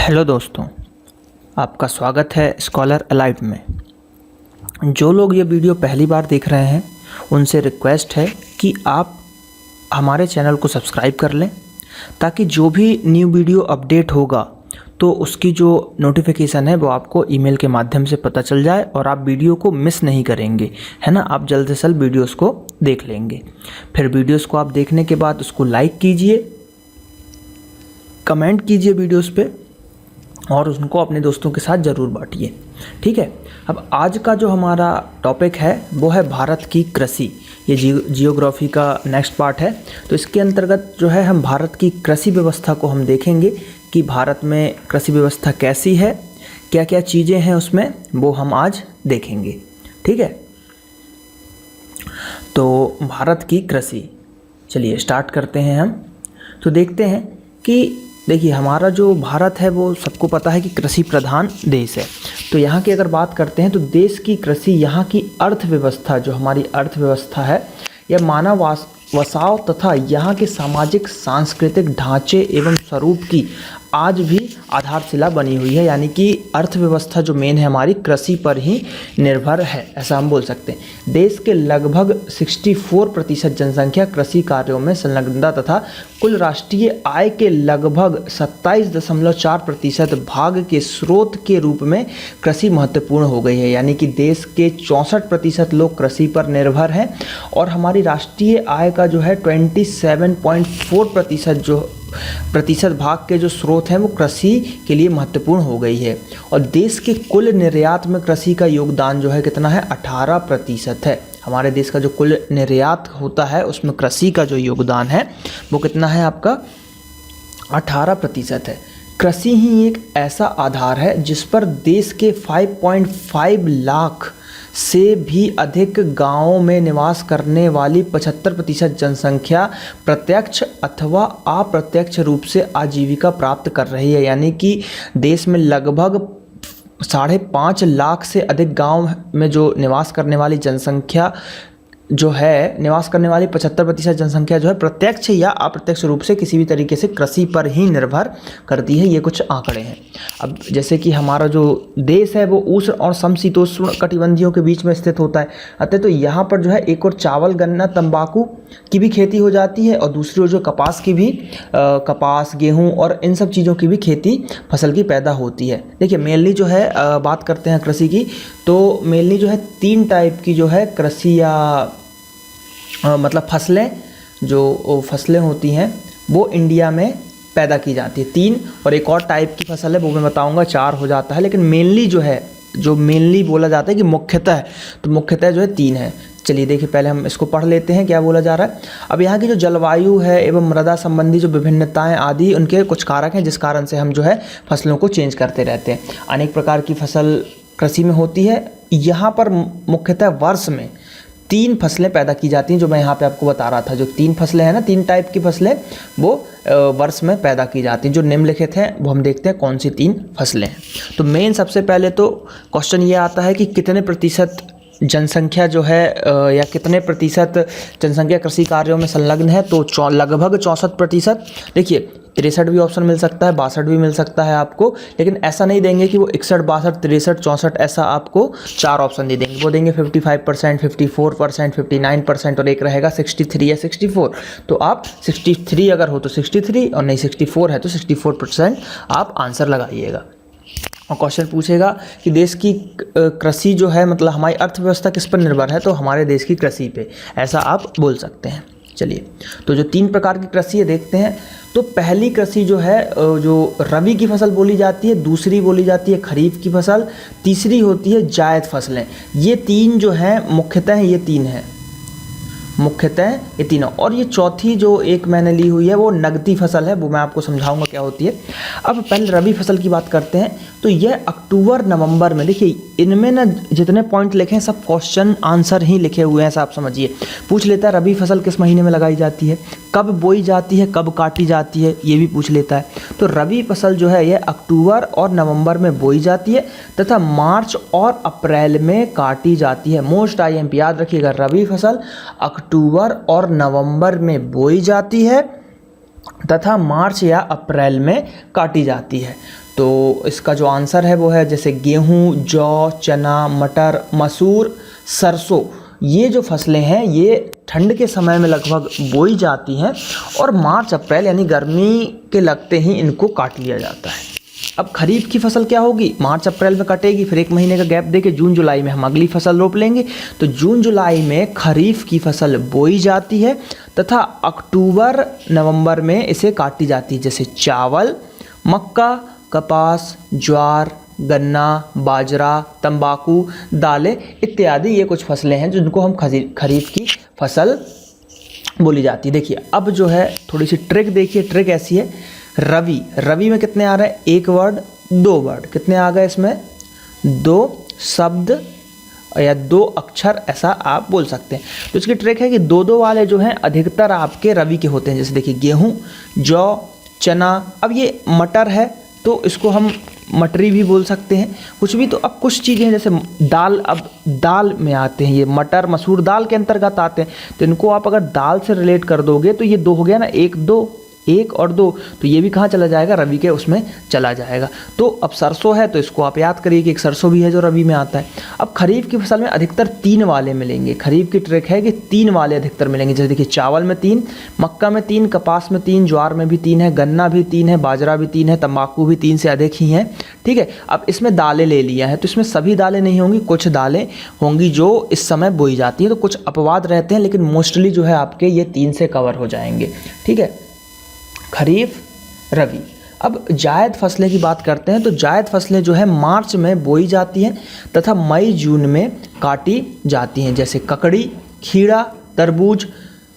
Hello दोस्तों, आपका स्वागत है स्कॉलर अलाइव में। जो लोग ये वीडियो पहली बार देख रहे हैं उनसे रिक्वेस्ट है कि आप हमारे चैनल को सब्सक्राइब कर लें ताकि जो भी न्यू वीडियो अपडेट होगा तो उसकी जो नोटिफिकेशन है वो आपको ईमेल के माध्यम से पता चल जाए और आप वीडियो को मिस नहीं करेंगे, है ना। आप जल्द से जल्द वीडियोस को देख लेंगे। फिर वीडियोस को आप देखने के बाद उसको लाइक कीजिए, कमेंट कीजिए वीडियोस पे और उनको अपने दोस्तों के साथ ज़रूर बांटिए, ठीक है। अब आज का जो हमारा टॉपिक है वो है भारत की कृषि। ये जियोग्राफी का नेक्स्ट पार्ट है। तो इसके अंतर्गत जो है हम भारत की कृषि व्यवस्था को हम देखेंगे कि भारत में कृषि व्यवस्था कैसी है, क्या क्या चीज़ें हैं उसमें, वो हम आज देखेंगे, ठीक है। तो भारत की कृषि, चलिए स्टार्ट करते हैं हम। तो देखते हैं कि देखिए हमारा जो भारत है वो सबको पता है कि कृषि प्रधान देश है। तो यहाँ की अगर बात करते हैं तो देश की कृषि, यहाँ की अर्थव्यवस्था, जो हमारी अर्थव्यवस्था है, यह मानव वसाव तथा यहाँ के सामाजिक सांस्कृतिक ढांचे एवं स्वरूप की आज भी आधारशिला बनी हुई है। यानी कि अर्थव्यवस्था जो मेन है हमारी कृषि पर ही निर्भर है, ऐसा हम बोल सकते हैं। देश के लगभग 64% जनसंख्या कृषि कार्यों में संलग्नता तथा कुल राष्ट्रीय आय के लगभग 27.4% भाग के स्रोत के रूप में कृषि महत्वपूर्ण हो गई है। यानी कि देश के 64% लोग कृषि पर निर्भर हैं और हमारी राष्ट्रीय आय का जो है 27.4% जो प्रतिशत भाग के जो स्रोत हैं वो कृषि के लिए महत्वपूर्ण हो गई है। और देश के कुल निर्यात में कृषि का योगदान जो है कितना है, 18% है। हमारे देश का जो कुल निर्यात होता है उसमें कृषि का जो योगदान है वो कितना है आपका, 18% है। कृषि ही एक ऐसा आधार है जिस पर देश के 5.5 लाख से भी अधिक गांवों में निवास करने वाली 75% जनसंख्या प्रत्यक्ष अथवा अप्रत्यक्ष रूप से आजीविका प्राप्त कर रही है। यानी कि देश में लगभग 5.5 लाख से अधिक गांव में जो निवास करने वाली जनसंख्या जो है, निवास करने वाली 75% जनसंख्या जो है प्रत्यक्ष या अप्रत्यक्ष रूप से किसी भी तरीके से कृषि पर ही निर्भर करती है। ये कुछ आंकड़े हैं। अब जैसे कि हमारा जो देश है वो उष्ण और समशीतोष्ण कटिबंधियों के बीच में स्थित होता है। अतः तो यहाँ पर जो है एक और चावल, गन्ना, तंबाकू की भी खेती हो जाती है और दूसरी ओर जो कपास की भी कपास, गेहूँ और इन सब चीज़ों की भी खेती फसल की पैदा होती है। देखिए मेनली जो है बात करते हैं कृषि की, तो मेनली जो है 3 टाइप की जो है कृषि या मतलब फसलें, जो फसलें होती हैं वो इंडिया में पैदा की जाती है। 3 और एक और टाइप की फसल है वो मैं बताऊंगा, 4 हो जाता है। लेकिन मेनली जो है, जो मेनली बोला जाता है कि मुख्यतः, तो मुख्यतः जो है 3 है। चलिए देखिए पहले हम इसको पढ़ लेते हैं क्या बोला जा रहा है। अब यहाँ की जो जलवायु है एवं मृदा संबंधी जो विभिन्नताएं आदि, उनके कुछ कारक हैं जिस कारण से हम जो है फसलों को चेंज करते रहते हैं। अनेक प्रकार की फसल कृषि में होती है। यहाँ पर मुख्यतः वर्ष में 3 फसलें पैदा की जाती हैं, जो मैं यहाँ पे आपको बता रहा था। जो 3 फसलें हैं ना, 3 टाइप की फसलें वो वर्ष में पैदा की जाती हैं। जो निम्नलिखित हैं वो हम देखते हैं कौन सी 3 फसलें हैं। तो मेन सबसे पहले तो क्वेश्चन ये आता है कि कितने प्रतिशत जनसंख्या जो है या कितने प्रतिशत जनसंख्या कृषि कार्यों में संलग्न है। तो लगभग 64%। देखिए 63 भी ऑप्शन मिल सकता है, 62 भी मिल सकता है आपको, लेकिन ऐसा नहीं देंगे कि वो 61, 62, 63, 64 ऐसा आपको 4 ऑप्शन दे देंगे। वो देंगे 55%, 54%, 59% और एक रहेगा 63 या 64। तो आप 63 अगर हो तो 63 और नहीं 64 है तो 64% आप आंसर लगाइएगा। और क्वेश्चन पूछेगा कि देश की कृषि जो है, मतलब हमारी अर्थव्यवस्था किस पर निर्भर है, तो हमारे देश की कृषि पे, ऐसा आप बोल सकते हैं। चलिए तो जो 3 प्रकार की कृषि है देखते हैं। तो पहली कृषि जो है, जो रबी की फसल बोली जाती है, दूसरी बोली जाती है खरीफ की फसल, तीसरी होती है जायद फसलें। ये 3 जो हैं मुख्यतः ये 3 हैं, मुख्यतः ये तीनों। और ये चौथी जो एक मैंने ली हुई है वो नगदी फसल है, वो मैं आपको समझाऊंगा क्या होती है। अब पहले रबी फसल की बात करते हैं। तो यह अक्टूबर नवंबर में, देखिए इनमें ना जितने पॉइंट लिखे हैं सब क्वेश्चन आंसर ही लिखे हुए हैं, ऐसा आप समझिए। पूछ लेता है रबी फसल किस महीने में लगाई जाती है, कब बोई जाती है, कब काटी जाती है, ये भी पूछ लेता है। तो रबी फसल जो है यह अक्टूबर और नवंबर में बोई जाती है तथा मार्च और अप्रैल में काटी जाती है। मोस्ट IMP याद रखिएगा, रबी फसल अक्टूबर और नवंबर में बोई जाती है तथा मार्च या अप्रैल में काटी जाती है। तो इसका जो आंसर है वो है जैसे गेहूँ, जौ, चना, मटर, मसूर, सरसों, ये जो फसलें हैं ये ठंड के समय में लगभग बोई जाती हैं और मार्च अप्रैल यानी गर्मी के लगते ही इनको काट लिया जाता है। अब खरीफ की फसल क्या होगी, मार्च अप्रैल में कटेगी, फिर 1 महीने का गैप देके जून जुलाई में हम अगली फसल रोप लेंगे। तो जून जुलाई में खरीफ की फसल बोई जाती है तथा अक्टूबर नवंबर में इसे काटी जाती है, जैसे चावल, मक्का, कपास, ज्वार, गन्ना, बाजरा, तंबाकू, दालें इत्यादि, ये कुछ फसलें हैं जिनको हम खरीफ की फसल बोली जाती है। देखिए अब जो है थोड़ी सी ट्रिक देखिए, ट्रिक ऐसी है, रवि, रवि में कितने आ रहे हैं, 1 वर्ड 2 वर्ड, कितने आ गए इसमें, 2 शब्द या 2 अक्षर, ऐसा आप बोल सकते हैं। तो इसकी ट्रिक है कि 2-2 वाले जो हैं अधिकतर आपके रवि के होते हैं, जैसे देखिए गेहूँ, जौ, चना। अब ये मटर है तो इसको हम मटरी भी बोल सकते हैं, कुछ भी। तो अब कुछ चीज़ें हैं जैसे दाल, अब दाल में आते हैं, ये मटर मसूर दाल के अंतर्गत आते हैं। तो इनको आप अगर दाल से रिलेट कर दोगे तो ये 2 हो गया ना, 1 और 2, तो ये भी कहाँ चला जाएगा, रवि के उसमें चला जाएगा। तो अब सरसों है तो इसको आप याद करिए कि एक सरसों भी है जो रवि में आता है। अब खरीफ की फसल में अधिकतर 3 वाले मिलेंगे। खरीफ की ट्रिक है कि 3 वाले अधिकतर मिलेंगे, जैसे देखिए चावल में 3, मक्का में 3, कपास में 3, ज्वार में भी 3 है, गन्ना भी 3 है, बाजरा भी 3 है, तंबाकू भी 3 से अधिक ही हैं। ठीक है, अब इसमें दालें ले लिया है तो इसमें सभी दालें नहीं होंगी, कुछ दालें होंगी जो इस समय बोई जाती हैं। तो कुछ अपवाद रहते हैं लेकिन मोस्टली जो है आपके ये 3 से कवर हो जाएंगे। ठीक है, खरीफ, रवि। अब जायद फसलें की बात करते हैं तो जायद फसलें जो है मार्च में बोई जाती हैं तथा मई जून में काटी जाती हैं, जैसे ककड़ी, खीरा, तरबूज,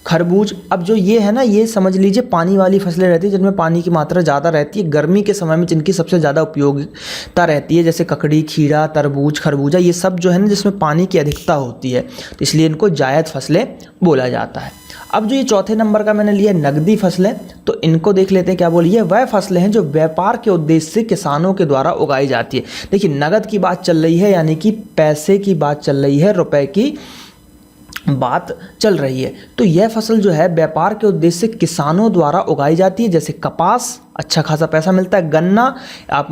खरबूज। अब जो ये है ना, ये समझ लीजिए पानी वाली फसलें रहती है जिनमें पानी की मात्रा ज़्यादा रहती है, गर्मी के समय में जिनकी सबसे ज़्यादा उपयोगिता रहती है, जैसे ककड़ी, खीरा, तरबूज, खरबूजा, ये सब जो है ना जिसमें पानी की अधिकता होती है, तो इसलिए इनको जायद फसलें बोला जाता है। अब जो ये चौथे नंबर का मैंने लिया नकदी फसलें, तो इनको देख लेते हैं क्या बोली है। वह फसलें हैं जो व्यापार के उद्देश्य से किसानों के द्वारा उगाई जाती है। देखिए नगद की बात चल रही है, यानी कि पैसे की बात चल रही है, रुपए की बात चल रही है। तो यह फसल जो है व्यापार के उद्देश्य से किसानों द्वारा उगाई जाती है, जैसे कपास, अच्छा खासा पैसा मिलता है, गन्ना, आप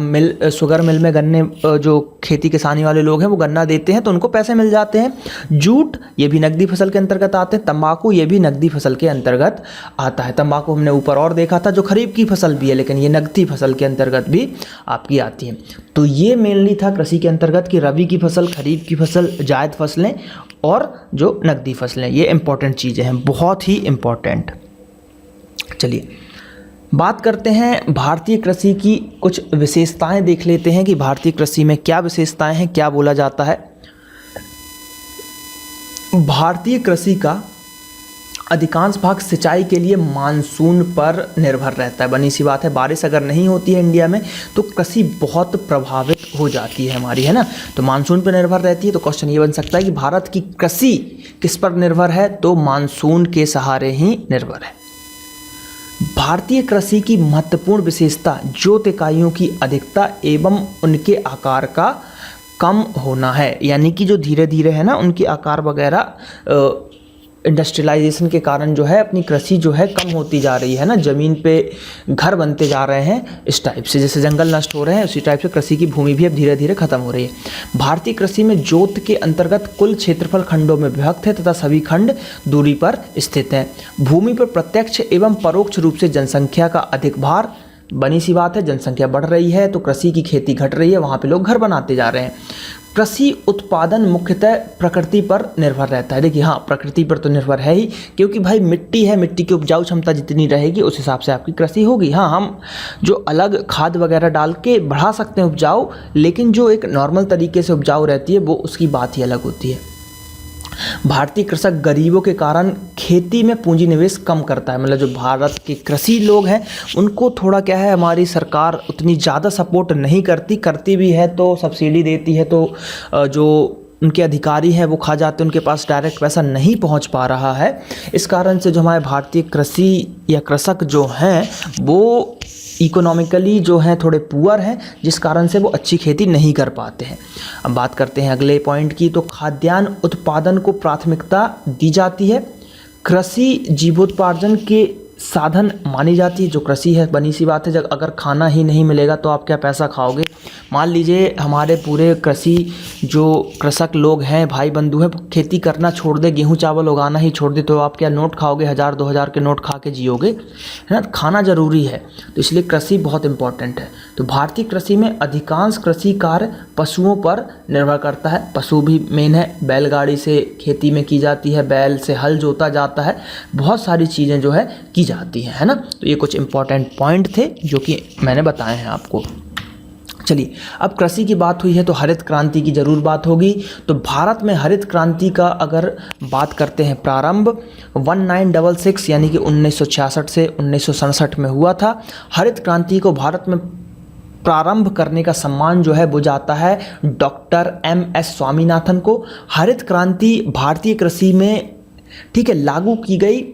शुगर मिल में गन्ने जो खेती किसानी वाले लोग हैं वो गन्ना देते हैं तो उनको पैसे मिल जाते हैं। जूट, ये भी नकदी फसल के अंतर्गत आते हैं। तंबाकू, ये भी नकदी फसल के अंतर्गत आता है। तंबाकू हमने ऊपर और देखा था जो खरीफ की फसल भी है, लेकिन ये नकदी फसल के अंतर्गत भी आपकी आती है। तो ये मेनली था कृषि के अंतर्गत कि रबी की फसल, खरीफ की फसल, जायद फसलें और जो नकदी फसलें, ये इंपॉर्टेंट चीज़ें हैं, बहुत ही इंपॉर्टेंट। चलिए बात करते हैं भारतीय कृषि की कुछ विशेषताएं, देख लेते हैं कि भारतीय कृषि में क्या विशेषताएं हैं, क्या बोला जाता है। भारतीय कृषि का अधिकांश भाग सिंचाई के लिए मानसून पर निर्भर रहता है। बनी सी बात है, बारिश अगर नहीं होती है इंडिया में तो कृषि बहुत प्रभावित हो जाती है हमारी, है ना। तो मानसून पर निर्भर रहती है। तो क्वेश्चन ये बन सकता है कि भारत की कृषि किस पर निर्भर है, तो मानसून के सहारे ही निर्भर है। भारतीय कृषि की महत्वपूर्ण विशेषता जोत इकाइयों की अधिकता एवं उनके आकार का कम होना है, यानी कि जो धीरे धीरे है ना उनके आकार वगैरह इंडस्ट्रियलाइजेशन के कारण जो है अपनी कृषि जो है कम होती जा रही है ना, ज़मीन पे घर बनते जा रहे हैं इस टाइप से, जैसे जंगल नष्ट हो रहे हैं उसी टाइप से कृषि की भूमि भी अब धीरे धीरे खत्म हो रही है। भारतीय कृषि में जोत के अंतर्गत कुल क्षेत्रफल खंडों में विभक्त है तथा सभी खंड दूरी पर स्थित हैं। भूमि पर प्रत्यक्ष एवं परोक्ष रूप से जनसंख्या का अधिक भार, बनी सी बात है जनसंख्या बढ़ रही है तो कृषि की खेती घट रही है, वहाँ पे लोग घर बनाते जा रहे हैं। कृषि उत्पादन मुख्यतः प्रकृति पर निर्भर रहता है। देखिए हाँ, प्रकृति पर तो निर्भर है ही, क्योंकि भाई मिट्टी है, मिट्टी की उपजाऊ क्षमता जितनी रहेगी उस हिसाब से आपकी कृषि होगी। हाँ, हम जो अलग खाद वगैरह डाल के बढ़ा सकते हैं उपजाऊ, लेकिन जो एक नॉर्मल तरीके से उपजाऊ रहती है वो उसकी बात ही अलग होती है। भारतीय कृषक गरीबों के कारण खेती में पूंजी निवेश कम करता है। मतलब जो भारत के कृषि लोग हैं उनको थोड़ा क्या है, हमारी सरकार उतनी ज़्यादा सपोर्ट नहीं करती, करती भी है तो सब्सिडी देती है तो जो उनके अधिकारी हैं वो खा जाते हैं, उनके पास डायरेक्ट पैसा नहीं पहुंच पा रहा है। इस कारण से जो हमारे भारतीय कृषि या कृषक जो हैं वो इकोनॉमिकली जो हैं थोड़े पुअर हैं, जिस कारण से वो अच्छी खेती नहीं कर पाते हैं। अब बात करते हैं अगले पॉइंट की, तो खाद्यान्न उत्पादन को प्राथमिकता दी जाती है। कृषि जीवोत्पादन के साधन मानी जाती है जो कृषि है। बनी सी बात है, जब अगर खाना ही नहीं मिलेगा तो आप क्या पैसा खाओगे। मान लीजिए हमारे पूरे कृषि जो कृषक लोग हैं, भाई बंधु हैं, खेती करना छोड़ दे, गेहूं चावल उगाना ही छोड़ दे, तो आप क्या नोट खाओगे, 1000-2000 के नोट खा के जियोगे, है ना। खाना ज़रूरी है, तो इसलिए कृषि बहुत इंपॉर्टेंट है। तो भारतीय कृषि में अधिकांश कृषि कार्य पशुओं पर निर्भर करता है। पशु भी मेन है, बैलगाड़ी से खेती में की जाती है, बैल से हल जोता जाता है, बहुत सारी चीज़ें जो है की जाती हैं, है ना। तो ये कुछ इंपॉर्टेंट पॉइंट थे जो कि मैंने बताए हैं आपको। चलिए, अब कृषि की बात हुई है तो हरित क्रांति की ज़रूर बात होगी। तो भारत में हरित क्रांति का अगर बात करते हैं, प्रारंभ 1966 यानी कि 1966 से 1967 में हुआ था। हरित क्रांति को भारत में प्रारंभ करने का सम्मान जो है वो जाता है डॉक्टर MS स्वामीनाथन को। हरित क्रांति भारतीय कृषि में, ठीक है, लागू की गई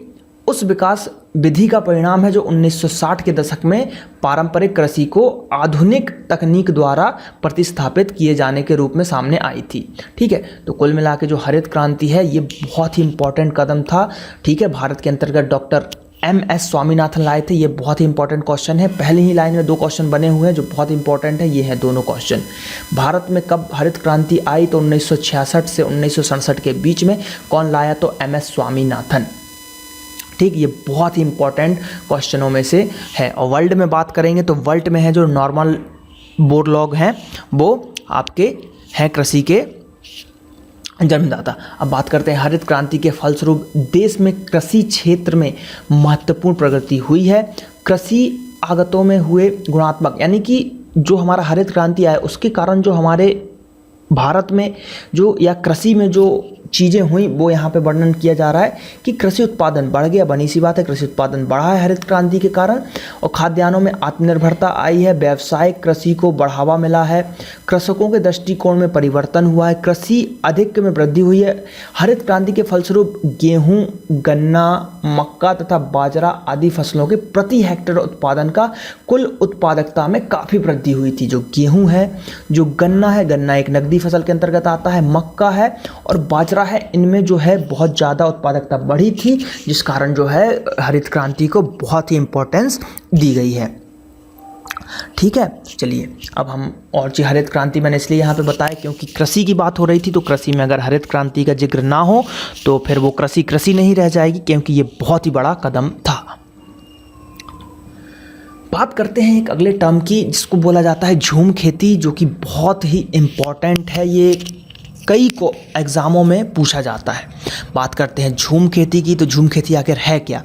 उस विकास विधि का परिणाम है जो 1960 के दशक में पारंपरिक कृषि को आधुनिक तकनीक द्वारा प्रतिस्थापित किए जाने के रूप में सामने आई थी। ठीक है, तो कुल मिला के जो हरित क्रांति है ये बहुत ही इंपॉर्टेंट कदम था। ठीक है, भारत के अंतर्गत डॉक्टर MS स्वामीनाथन लाए थे। ये बहुत ही इंपॉर्टेंट क्वेश्चन है। पहली ही लाइन में 2 क्वेश्चन बने हुए हैं जो बहुत इंपॉर्टेंट है। ये हैं दोनों क्वेश्चन। भारत में कब हरित क्रांति आई, तो 1966 से 1967 के बीच में। कौन लाया, तो MS स्वामीनाथन। ठीक, ये बहुत ही इंपॉर्टेंट क्वेश्चनों में से है। और वर्ल्ड में बात करेंगे तो वर्ल्ड में है जो नॉर्मल बोरलॉग हैं वो आपके हैं कृषि के जन्मदाता। अब बात करते हैं हरित क्रांति के फलस्वरूप देश में कृषि क्षेत्र में महत्वपूर्ण प्रगति हुई है। कृषि आगतों में हुए गुणात्मक, यानी कि जो हमारा हरित क्रांति आया उसके कारण जो हमारे भारत में जो या कृषि में जो चीज़ें हुई वो यहाँ पे वर्णन किया जा रहा है कि कृषि उत्पादन बढ़ गया। बनी सी बात है, कृषि उत्पादन बढ़ा है हरित क्रांति के कारण, और खाद्यान्नों में आत्मनिर्भरता आई है। व्यावसायिक कृषि को बढ़ावा मिला है। कृषकों के दृष्टिकोण में परिवर्तन हुआ है। कृषि अधिक में वृद्धि हुई है। हरित क्रांति के फलस्वरूप गेहूँ, गन्ना, मक्का तथा बाजरा आदि फसलों के प्रति हेक्टेयर उत्पादन का कुल उत्पादकता में काफ़ी वृद्धि हुई थी। जो गेहूँ है, जो गन्ना है, गन्ना एक नकदी फसल के अंतर्गत आता है, मक्का है और बाजरा है, इनमें जो है बहुत ज़्यादा उत्पादकता बढ़ी थी, जिस कारण जो है हरित क्रांति को बहुत ही इंपॉर्टेंस दी गई है। ठीक है, चलिए अब हम और जी हरित क्रांति मैंने इसलिए यहाँ पे बताया क्योंकि कृषि की बात हो रही थी। तो कृषि में अगर हरित क्रांति का जिक्र ना हो तो फिर वो कृषि नहीं रह जाएगी, क्योंकि ये बहुत ही बड़ा कदम था। बात करते हैं एक अगले टर्म की जिसको बोला जाता है झूम खेती, जो कि बहुत ही इम्पॉर्टेंट है। ये कई को एग्ज़ामों में पूछा जाता है। बात करते हैं झूम खेती की, तो झूम खेती आखिर है क्या।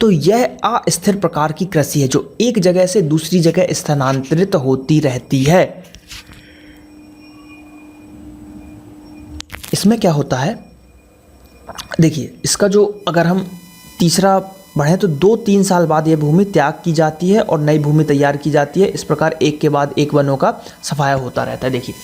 तो यह अस्थिर प्रकार की कृषि है जो एक जगह से दूसरी जगह स्थानांतरित होती रहती है। इसमें क्या होता है, देखिए इसका जो अगर हम तीसरा बढ़े तो 2-3 साल बाद यह भूमि त्याग की जाती है और नई भूमि तैयार की जाती है। इस प्रकार एक के बाद एक वनों का सफाया होता रहता है। देखिए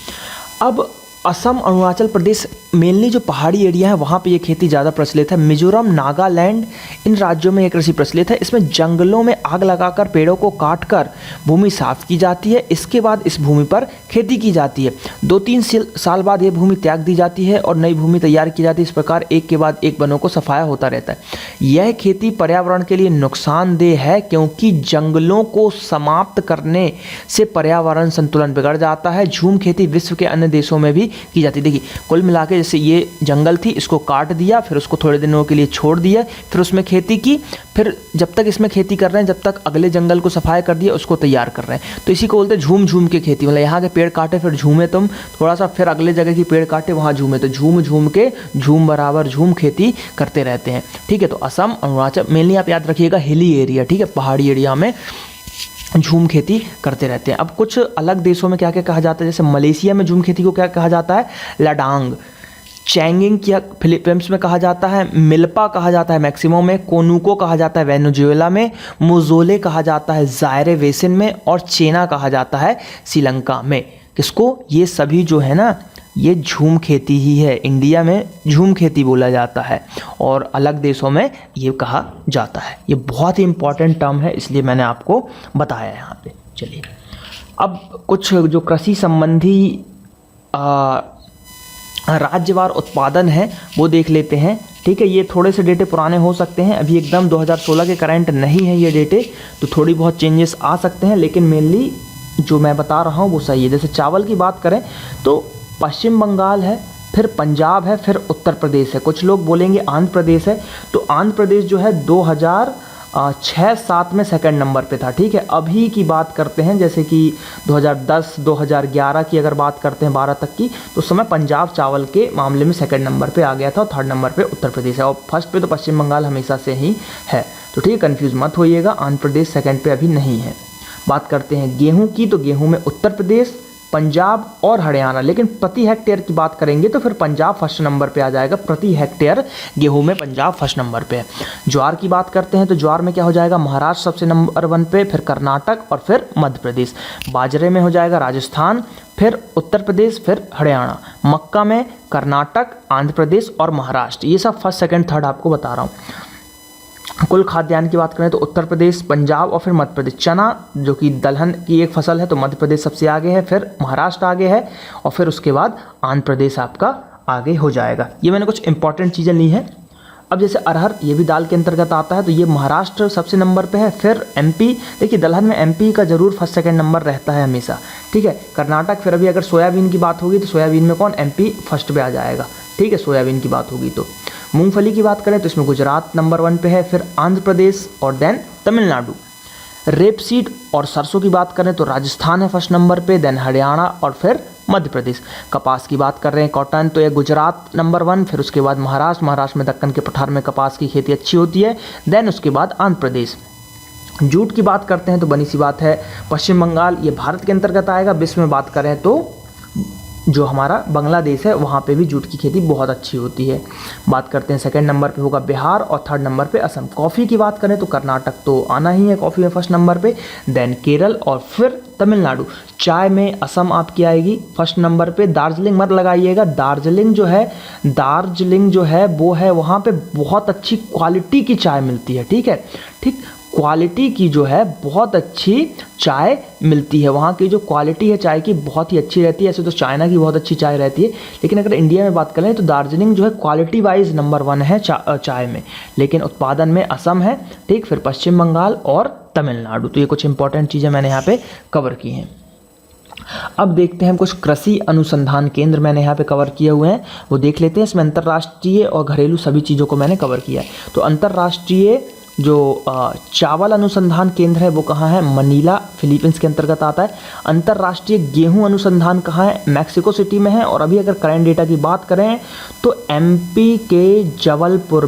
अब असम, अरुणाचल प्रदेश मेनली जो पहाड़ी एरिया है वहाँ पे ये खेती ज़्यादा प्रचलित है। मिजोरम, नागालैंड, इन राज्यों में ये कृषि प्रचलित है। इसमें जंगलों में आग लगाकर पेड़ों को काटकर भूमि साफ की जाती है। इसके बाद इस भूमि पर खेती की जाती है। 2-3 साल बाद ये भूमि त्याग दी जाती है और नई भूमि तैयार की जाती है। इस प्रकार एक के बाद एक वनों को सफाया होता रहता है। यह खेती पर्यावरण के लिए नुकसानदेह है क्योंकि जंगलों को समाप्त करने से पर्यावरण संतुलन बिगड़ जाता है। झूम खेती विश्व के अन्य देशों में भी की जाती है। देखिए कुल मिला के जैसे ये जंगल थी, इसको काट दिया, फिर उसको थोड़े दिनों के लिए छोड़ दिया, फिर उसमें खेती की, फिर जब तक इसमें खेती कर रहे हैं जब तक अगले जंगल को सफाई कर दिया, उसको तैयार कर रहे हैं। तो इसी को बोलते हैं झूम झूम के खेती। मतलब यहाँ के पेड़ काटे फिर झूमे तुम थोड़ा सा, फिर अगले जगह की पेड़ काटे वहाँ झूमे, तो झूम झूम के झूम बराबर झूम खेती करते रहते हैं। ठीक है, तो असम, अरुणाचल मेनली आप याद रखिएगा हिली एरिया, ठीक है, पहाड़ी एरिया में झूम खेती करते रहते हैं। अब कुछ अलग देशों में क्या क्या कहा जाता है, जैसे मलेशिया में झूम खेती को क्या कहा जाता है, लडांग। चैंगिंग क्या फिलीपींस में कहा जाता है, मिल्पा कहा जाता है मैक्सिमो में, कोनुको कहा जाता है वेनेजुएला में, मोजोले कहा जाता है जायरे वेसिन में, और चेना कहा जाता है श्रीलंका में। किसको, ये सभी जो है ना ये झूम खेती ही है। इंडिया में झूम खेती बोला जाता है और अलग देशों में ये कहा जाता है। ये बहुत ही इंपॉर्टेंट टर्म है, इसलिए मैंने आपको बताया यहाँ पे। चलिए अब कुछ जो कृषि संबंधी राज्यवार उत्पादन है वो देख लेते हैं। ठीक है। ये थोड़े से डेटे पुराने हो सकते हैं, अभी एकदम 2016 के करंट नहीं है ये डेटे, तो थोड़ी बहुत चेंजेस आ सकते हैं, लेकिन मेनली जो मैं बता रहा हूँ वो सही है। जैसे चावल की बात करें तो पश्चिम बंगाल है, फिर पंजाब है, फिर उत्तर प्रदेश है। कुछ लोग बोलेंगे आंध्र प्रदेश है, तो आंध्र प्रदेश जो है 2006-7 में सेकंड नंबर पे था, ठीक है। अभी की बात करते हैं जैसे कि 2010 2011 की अगर बात करते हैं 12 तक की, तो उस समय पंजाब चावल के मामले में सेकंड नंबर पे आ गया था और थर्ड नंबर पे उत्तर प्रदेश है, और फर्स्ट पे तो पश्चिम बंगाल हमेशा से ही है। तो ठीक है, कन्फ्यूज़ मत होइएगा, आंध्र प्रदेश सेकंड पे अभी नहीं है। बात करते हैं गेहूँ की, तो गेहूँ में उत्तर प्रदेश, पंजाब और हरियाणा, लेकिन प्रति हेक्टेयर की बात करेंगे तो फिर पंजाब फर्स्ट नंबर पे आ जाएगा। प्रति हेक्टेयर गेहूं में पंजाब फर्स्ट नंबर पे है। ज्वार की बात करते हैं तो ज्वार में क्या हो जाएगा, महाराष्ट्र सबसे नंबर 1 पे, फिर कर्नाटक और फिर मध्य प्रदेश। बाजरे में हो जाएगा राजस्थान, फिर उत्तर प्रदेश, फिर हरियाणा। मक्का में कर्नाटक, आंध्र प्रदेश और महाराष्ट्र। ये सब फर्स्ट सेकेंड थर्ड आपको बता रहा हूँ। कुल खाद्यान्न की बात करें तो उत्तर प्रदेश, पंजाब और फिर मध्य प्रदेश। चना जो कि दलहन की एक फसल है, तो मध्य प्रदेश सबसे आगे है, फिर महाराष्ट्र आगे है और फिर उसके बाद आंध्र प्रदेश आपका आगे हो जाएगा। ये मैंने कुछ इंपॉर्टेंट चीज़ें ली हैं। अब जैसे अरहर, ये भी दाल के अंतर्गत आता है, तो ये महाराष्ट्र सबसे नंबर पे है, फिर एमपी। देखिए दलहन में एमपी का जरूर फर्स्ट सेकंड नंबर रहता है हमेशा, ठीक है। कर्नाटक, फिर अभी अगर सोयाबीन की बात होगी तो सोयाबीन में कौन, एमपी फर्स्ट पे आ जाएगा, ठीक है, सोयाबीन की बात होगी तो। मूंगफली की बात करें तो इसमें गुजरात नंबर 1 पे है, फिर आंध्र प्रदेश और देन तमिलनाडु। रेपसीड और सरसों की बात करें तो राजस्थान है फर्स्ट नंबर पे, देन हरियाणा और फिर मध्य प्रदेश। कपास की बात कर रहे हैं, कॉटन, तो ये गुजरात नंबर 1, फिर उसके बाद महाराष्ट्र में दक्कन के पठार में कपास की खेती अच्छी होती है, देन उसके बाद आंध्र प्रदेश। जूट की बात करते हैं तो बनी सी बात है पश्चिम बंगाल, ये भारत के अंतर्गत आएगा। विश्व में बात करें तो जो हमारा बांग्लादेश है वहाँ पे भी जूट की खेती बहुत अच्छी होती है। बात करते हैं सेकंड नंबर पे होगा बिहार और थर्ड नंबर पे असम। कॉफ़ी की बात करें तो कर्नाटक तो आना ही है कॉफ़ी में फर्स्ट नंबर पे, देन केरल और फिर तमिलनाडु। चाय में असम आपकी आएगी फर्स्ट नंबर पे। दार्जिलिंग मत लगाइएगा, दार्जिलिंग जो है वो है वहाँ पे बहुत अच्छी क्वालिटी की चाय मिलती है, ठीक है, ठीक, क्वालिटी की जो है बहुत अच्छी चाय मिलती है। वहाँ की जो क्वालिटी है चाय की बहुत ही अच्छी रहती है। ऐसे तो चाइना की बहुत अच्छी चाय रहती है, लेकिन अगर इंडिया में बात करें तो दार्जिलिंग जो है क्वालिटी वाइज नंबर 1 है चाय में, लेकिन उत्पादन में असम है, ठीक, फिर पश्चिम बंगाल और तमिलनाडु। तो ये कुछ इंपॉर्टेंट चीज़ें मैंने यहाँ पे कवर की हैं। अब देखते हैं कुछ कृषि अनुसंधान केंद्र मैंने यहाँ पे कवर किए हुए हैं, वो देख लेते हैं। इसमें अंतर्राष्ट्रीय और घरेलू सभी चीज़ों को मैंने कवर किया है। तो अंतर्राष्ट्रीय जो चावल अनुसंधान केंद्र है वो कहाँ है, मनीला फिलीपींस के अंतर्गत आता है। अंतर्राष्ट्रीय गेहूं अनुसंधान कहाँ है, मैक्सिको सिटी में है। और अभी अगर करंट डेटा की बात करें तो एमपी के जबलपुर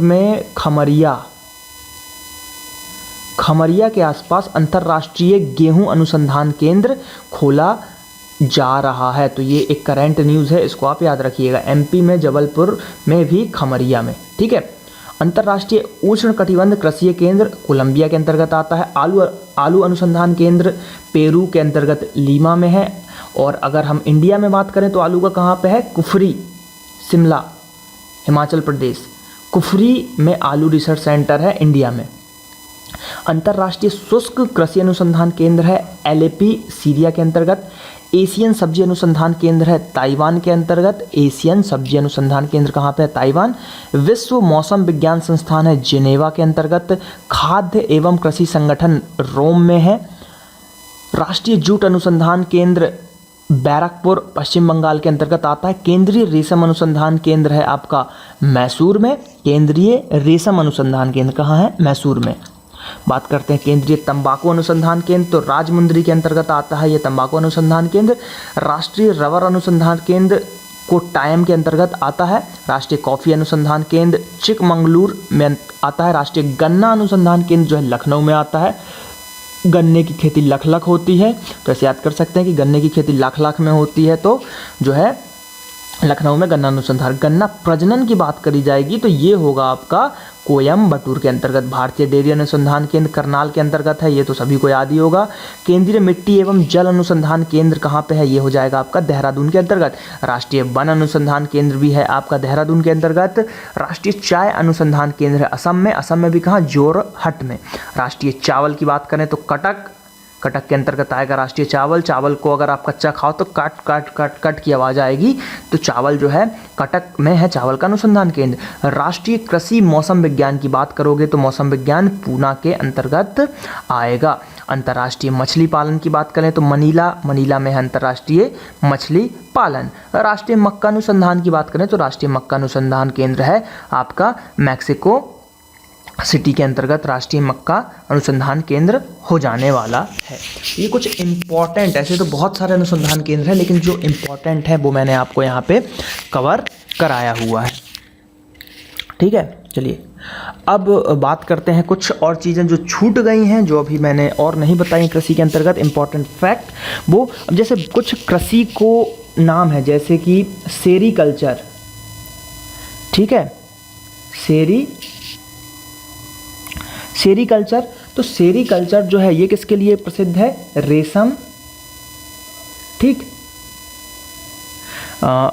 में खमरिया के आसपास अंतर्राष्ट्रीय गेहूं अनुसंधान केंद्र खोला जा रहा है। तो ये एक करंट न्यूज़ है, इसको आप याद रखिएगा। एमपी में जबलपुर में भी खमरिया में, ठीक है। अंतर्राष्ट्रीय उष्ण कटिबंध कृषि केंद्र कोलंबिया के अंतर्गत आता है। आलू अनुसंधान केंद्र पेरू के अंतर्गत लीमा में है। और अगर हम इंडिया में बात करें तो आलू का कहाँ पे है, कुफरी, शिमला, हिमाचल प्रदेश। कुफरी में आलू रिसर्च सेंटर है इंडिया में। अंतर्राष्ट्रीय शुष्क कृषि अनुसंधान केंद्र है एलएपी सीरिया के अंतर्गत। एशियन सब्जी अनुसंधान केंद्र है ताइवान के अंतर्गत। एशियन सब्जी अनुसंधान केंद्र कहाँ पे है, ताइवान। विश्व मौसम विज्ञान संस्थान है जिनेवा के अंतर्गत। खाद्य एवं कृषि संगठन रोम में है। राष्ट्रीय जूट अनुसंधान केंद्र बैरकपुर पश्चिम बंगाल के अंतर्गत आता है। केंद्रीय रेशम अनुसंधान केंद्र है आपका मैसूर में। केंद्रीय रेशम अनुसंधान केंद्र कहाँ है, मैसूर में। बात करते हैं केंद्रीय तंबाकू अनुसंधान केंद्र, तो राजमुंद्री के अंतर्गत आता है ये तंबाकू अनुसंधान केंद्र। राष्ट्रीय रबर अनुसंधान केंद्र कोट्टायम के अंतर्गत आता है। राष्ट्रीय कॉफ़ी अनुसंधान केंद्र चिकमंगलूर में आता है। राष्ट्रीय गन्ना अनुसंधान केंद्र जो है लखनऊ में आता है। गन्ने की खेती लख होती है, तो ऐसे याद कर सकते हैं कि गन्ने की खेती लाख में होती है, तो जो है लखनऊ में गन्ना अनुसंधान। गन्ना प्रजनन की बात करी जाएगी तो ये होगा आपका कोयम्बटूर के अंतर्गत। भारतीय डेयरी अनुसंधान केंद्र करनाल के अंतर्गत है, ये तो सभी को याद ही होगा। केंद्रीय मिट्टी एवं जल अनुसंधान केंद्र कहाँ पे है, ये हो जाएगा आपका देहरादून के अंतर्गत। राष्ट्रीय वन अनुसंधान केंद्र भी है आपका देहरादून के अंतर्गत। राष्ट्रीय चाय अनुसंधान केंद्र है असम में। असम में भी कहाँ, जोरहट में। राष्ट्रीय चावल की बात करें तो कटक कटक के अंतर्गत आएगा राष्ट्रीय चावल। चावल को अगर आप कच्चा खाओ तो कट कट कट कट की आवाज़ आएगी, तो चावल जो है कटक में है चावल का अनुसंधान केंद्र। राष्ट्रीय कृषि मौसम विज्ञान की बात करोगे तो मौसम विज्ञान पूना के अंतर्गत आएगा। अंतर्राष्ट्रीय मछली पालन की बात करें तो मनीला में है अंतर्राष्ट्रीय मछली पालन। राष्ट्रीय मक्का अनुसंधान की बात करें तो राष्ट्रीय मक्का अनुसंधान केंद्र है आपका मैक्सिको सिटी के अंतर्गत राष्ट्रीय मक्का अनुसंधान केंद्र हो जाने वाला है। ये कुछ इम्पॉर्टेंट, ऐसे तो बहुत सारे अनुसंधान केंद्र हैं, लेकिन जो इम्पॉर्टेंट है वो मैंने आपको यहाँ पे कवर कराया हुआ है। ठीक है, चलिए अब बात करते हैं कुछ और चीज़ें जो छूट गई हैं, जो अभी मैंने और नहीं बताई कृषि के अंतर्गत इम्पॉर्टेंट फैक्ट। वो अब जैसे कुछ कृषि को नाम है, जैसे कि सेरीकल्चर, ठीक है, सेरीकल्चर। तो सेरीकल्चर जो है ये किसके लिए प्रसिद्ध है? रेशम, ठीक,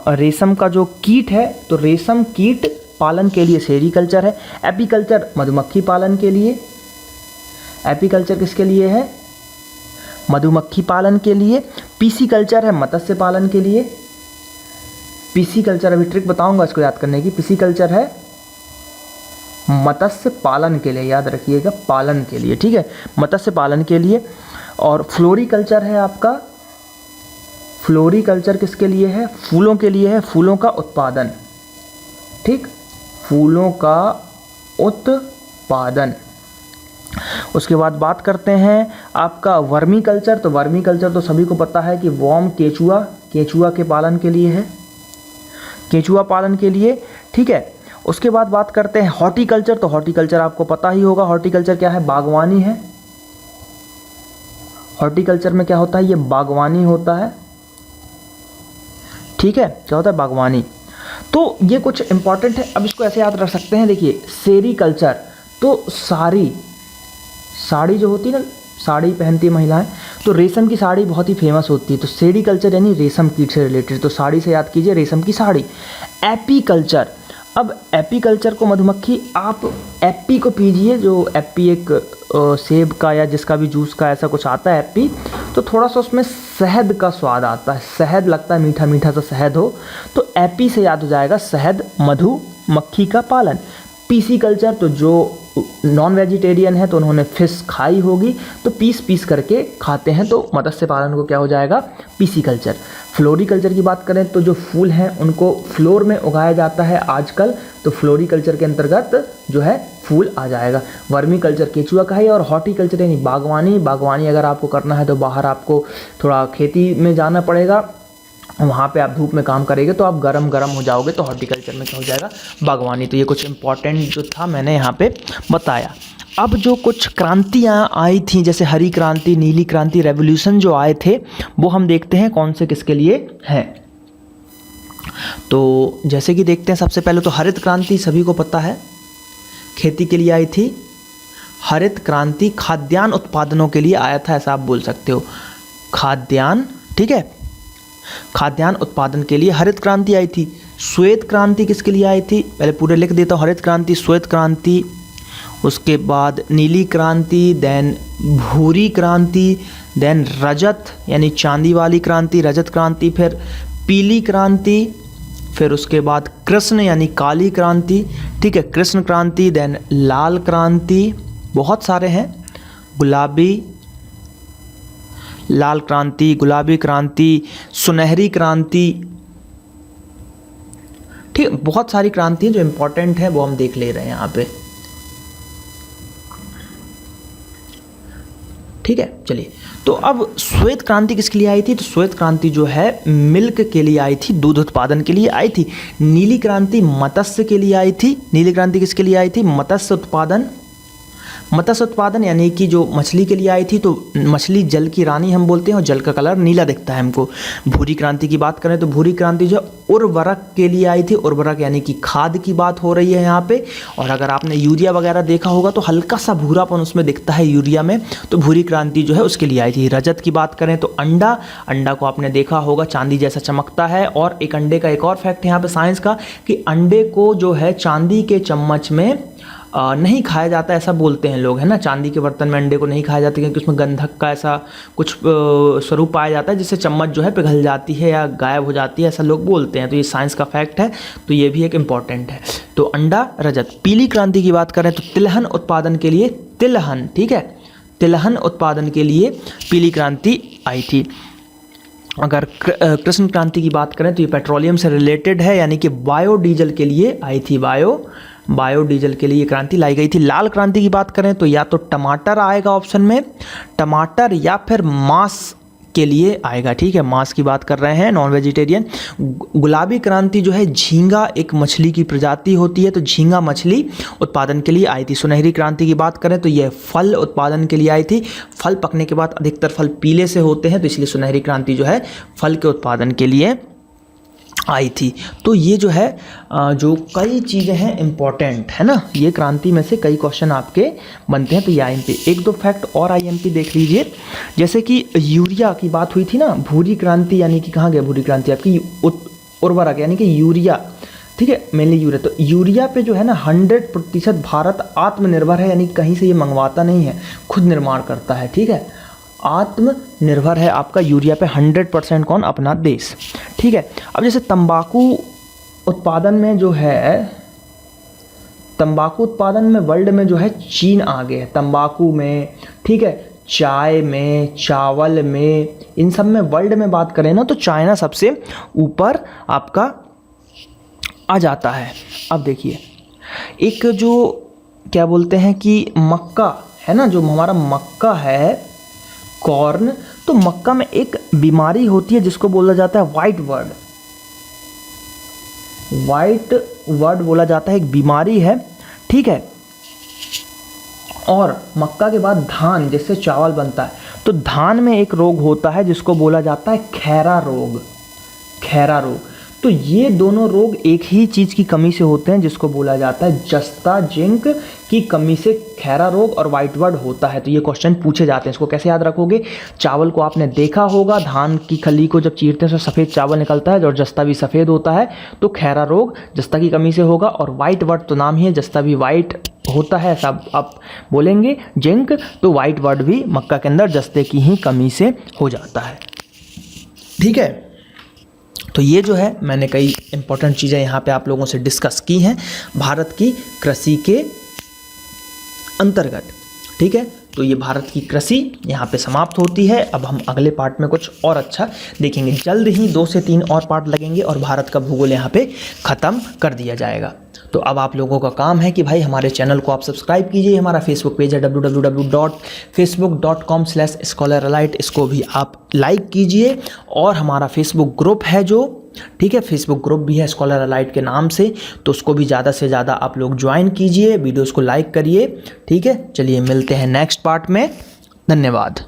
रेशम का जो कीट है तो रेशम कीट पालन के लिए सेरीकल्चर है। एपीकल्चर मधुमक्खी पालन के लिए, एपीकल्चर किसके लिए है? मधुमक्खी पालन के लिए। पीसीकल्चर है मत्स्य पालन के लिए। पीसीकल्चर अभी ट्रिक बताऊंगा इसको याद करने की। पीसीकल्चर है मत्स्य पालन के लिए, याद रखिएगा, पालन के लिए, ठीक है, मत्स्य पालन के लिए। और फ्लोरीकल्चर है आपका, फ्लोरीकल्चर किसके लिए है? फूलों के लिए है, फूलों का उत्पादन, ठीक, फूलों का उत्पादन। उसके बाद बात करते हैं आपका वर्मी कल्चर। तो वर्मी कल्चर तो सभी को पता है कि वर्म, केचुआ के पालन के लिए है, केचुआ पालन के लिए, ठीक है। उसके बाद बात करते हैं हॉर्टिकल्चर। तो हॉर्टिकल्चर आपको पता ही होगा, हॉर्टिकल्चर क्या है? बागवानी है। हॉर्टिकल्चर में क्या होता है? ये बागवानी होता है, ठीक है, क्या होता है? बागवानी। तो ये कुछ इंपॉर्टेंट है, अब इसको ऐसे याद रख सकते हैं। देखिए सेरीकल्चर तो साड़ी जो होती है ना, साड़ी पहनती है महिलाएं, तो रेशम की साड़ी बहुत ही फेमस होती है। तो सेरीकल्चर यानी रेशम कीट से रिलेटेड, तो साड़ी से याद कीजिए रेशम की साड़ी। एपीकल्चर, अब एपीकल्चर को मधुमक्खी, आप एप्पी को पीजिए, जो एप्पी एक सेब का या जिसका भी जूस का ऐसा कुछ आता है एप्पी, तो थोड़ा सा उसमें शहद का स्वाद आता है, शहद लगता है, मीठा मीठा सा शहद हो, तो एप्पी से याद हो जाएगा शहद, मधुमक्खी का पालन। पीसी कल्चर, तो जो नॉन वेजिटेरियन है तो उन्होंने फिश खाई होगी, तो पीस करके खाते हैं, तो मत्स्य पालन को क्या हो जाएगा? PC culture. फ्लोरीकल्चर की बात करें तो जो फूल हैं उनको फ्लोर में उगाया जाता है आजकल, तो फ्लोरीकल्चर के अंतर्गत जो है फूल आ जाएगा। वर्मी कल्चर केचुआ का है। और हॉर्टिकल्चर यानी बागवानी अगर आपको करना है तो बाहर आपको थोड़ा खेती में जाना पड़ेगा, वहाँ पे आप धूप में काम करेंगे तो आप गरम हो जाओगे, तो हॉर्टिकल्चर में क्या हो जाएगा? बागवानी। तो ये कुछ इंपॉर्टेंट जो था मैंने यहाँ पे बताया। अब जो कुछ क्रांतियाँ आई थी, जैसे हरी क्रांति, नीली क्रांति, रेवोल्यूशन जो आए थे, वो हम देखते हैं कौन से किसके लिए हैं। तो जैसे कि देखते हैं, सबसे पहले तो हरित क्रांति सभी को पता है, खेती के लिए आई थी। हरित क्रांति खाद्यान्न उत्पादनों के लिए आया था, ऐसा आप बोल सकते हो, खाद्यान्न, ठीक है, खाद्यान्न उत्पादन के लिए हरित क्रांति आई थी। श्वेत क्रांति किसके लिए आई थी? पहले पूरे लिख देता हूँ। हरित क्रांति, श्वेत क्रांति, उसके बाद नीली क्रांति, देन भूरी क्रांति, देन रजत यानी चांदी वाली क्रांति, रजत क्रांति, फिर पीली क्रांति, फिर उसके बाद कृष्ण यानी काली क्रांति, ठीक है, कृष्ण क्रांति, देन लाल क्रांति, बहुत सारे हैं, गुलाबी, लाल क्रांति, गुलाबी क्रांति, सुनहरी क्रांति, ठीक, बहुत सारी क्रांति जो इंपॉर्टेंट है वो हम देख ले रहे हैं यहाँ पे, ठीक है। चलिए, तो अब श्वेत क्रांति किसके लिए आई थी? तो श्वेत क्रांति जो है मिल्क के लिए आई थी, दूध उत्पादन के लिए आई थी। नीली क्रांति मत्स्य के लिए आई थी। नीली क्रांति किसके लिए आई थी? मत्स्य उत्पादन यानी कि जो मछली के लिए आई थी, तो मछली जल की रानी हम बोलते हैं और जल का कलर नीला दिखता है हमको। भूरी क्रांति की बात करें तो भूरी क्रांति जो उर्वरक के लिए आई थी, उर्वरक यानी कि खाद की बात हो रही है यहाँ पे। और अगर आपने यूरिया वगैरह देखा होगा तो हल्का सा भूरापन उसमें दिखता है यूरिया में, तो भूरी क्रांति जो है उसके लिए आई थी। रजत की बात करें तो अंडा को आपने देखा होगा, चांदी जैसा चमकता है। और एक अंडे का एक और फैक्ट यहाँ पे साइंस का, कि अंडे को जो है चांदी के चम्मच में नहीं खाया जाता ऐसा बोलते हैं लोग, है ना। चांदी के बर्तन में अंडे को नहीं खाया जाता क्योंकि उसमें गंधक का ऐसा कुछ स्वरूप पाया जाता है जिससे चम्मच जो है पिघल जाती है या गायब हो जाती है, ऐसा लोग बोलते हैं। तो ये साइंस का फैक्ट है, तो ये भी एक इम्पॉर्टेंट है। तो अंडा, रजत। पीली क्रांति की बात करें तो तिलहन उत्पादन के लिए, तिलहन, ठीक है, तिलहन उत्पादन के लिए पीली क्रांति आई थी। अगर कृष्ण क्रांति की बात करें तो ये पेट्रोलियम से रिलेटेड है, यानी कि बायोडीजल के लिए आई थी, बायोडीजल के लिए क्रांति लाई गई थी। लाल क्रांति की बात करें तो या तो टमाटर आएगा ऑप्शन में, टमाटर, या फिर मांस के लिए आएगा, ठीक है, मांस की बात कर रहे हैं, नॉन वेजिटेरियन। गुलाबी क्रांति जो है, झींगा एक मछली की प्रजाति होती है, तो झींगा मछली उत्पादन के लिए आई थी। सुनहरी क्रांति की बात करें तो यह फल उत्पादन के लिए आई थी। फल पकने के बाद अधिकतर फल पीले से होते हैं, तो इसलिए सुनहरी क्रांति जो है फल के उत्पादन के लिए आई थी। तो ये जो है जो कई चीज़ें हैं इम्पॉर्टेंट, है ना, ये क्रांति में से कई क्वेश्चन आपके बनते हैं। तो ये आईएमपी, एक दो फैक्ट और आईएमपी देख लीजिए। जैसे कि यूरिया की बात हुई थी ना, भूरी क्रांति, यानी कि कहाँ गया भूरी क्रांति आपकी, उर्वरक यानी कि यूरिया, ठीक है, मेनली यूरिया। तो यूरिया पे जो है ना 100% भारत आत्मनिर्भर है, यानी कहीं से ये मंगवाता नहीं है, खुद निर्माण करता है, ठीक है, आत्मनिर्भर है आपका यूरिया पे 100%। कौन? अपना देश, ठीक है। अब जैसे तंबाकू उत्पादन में जो है, तंबाकू उत्पादन में वर्ल्ड में जो है चीन आगे है तंबाकू में, ठीक है, चाय में, चावल में, इन सब में वर्ल्ड में बात करें ना तो चाइना सबसे ऊपर आपका आ जाता है। अब देखिए, एक जो क्या बोलते हैं कि मक्का है ना, जो हमारा मक्का है, कॉर्न, तो मक्का में एक बीमारी होती है जिसको बोला जाता है वाइट वर्ड बोला जाता है, एक बीमारी है, ठीक है। और मक्का के बाद धान, जिससे चावल बनता है, तो धान में एक रोग होता है जिसको बोला जाता है खैरा रोग, खैरा रोग। तो ये दोनों रोग एक ही चीज़ की कमी से होते हैं जिसको बोला जाता है जस्ता, जिंक की कमी से खैरा रोग और वाइट वर्ड होता है। तो ये क्वेश्चन पूछे जाते हैं, इसको कैसे याद रखोगे? चावल को आपने देखा होगा, धान की खली को जब चीरते हैं तो सफ़ेद चावल निकलता है और जस्ता भी सफ़ेद होता है, तो खैरा रोग जस्ता की कमी से होगा। और वाइट वर्ड तो नाम ही है, जस्ता भी वाइट होता है, ऐसा आप बोलेंगे। जिंक, तो वाइट वर्ड भी मक्का के अंदर जस्ते की ही कमी से हो जाता है, ठीक है। तो ये जो है मैंने कई इंपॉर्टेंट चीज़ें यहाँ पे आप लोगों से डिस्कस की हैं भारत की कृषि के अंतर्गत, ठीक है। तो ये भारत की कृषि यहाँ पे समाप्त होती है। अब हम अगले पार्ट में कुछ और अच्छा देखेंगे, जल्द ही 2 से 3 और पार्ट लगेंगे और भारत का भूगोल यहाँ पे ख़त्म कर दिया जाएगा। तो अब आप लोगों का काम है कि भाई हमारे चैनल को आप सब्सक्राइब कीजिए। हमारा फेसबुक पेज है www.facebook.com/scholaralite, इसको भी आप लाइक कीजिए। और हमारा फेसबुक ग्रुप है जो, ठीक है, फेसबुक ग्रुप भी है स्कॉलर अलाइट के नाम से, तो उसको भी ज़्यादा से ज़्यादा आप लोग ज्वाइन कीजिए, वीडियोज़ को लाइक करिए, ठीक है। चलिए मिलते हैं नेक्स्ट पार्ट में, धन्यवाद।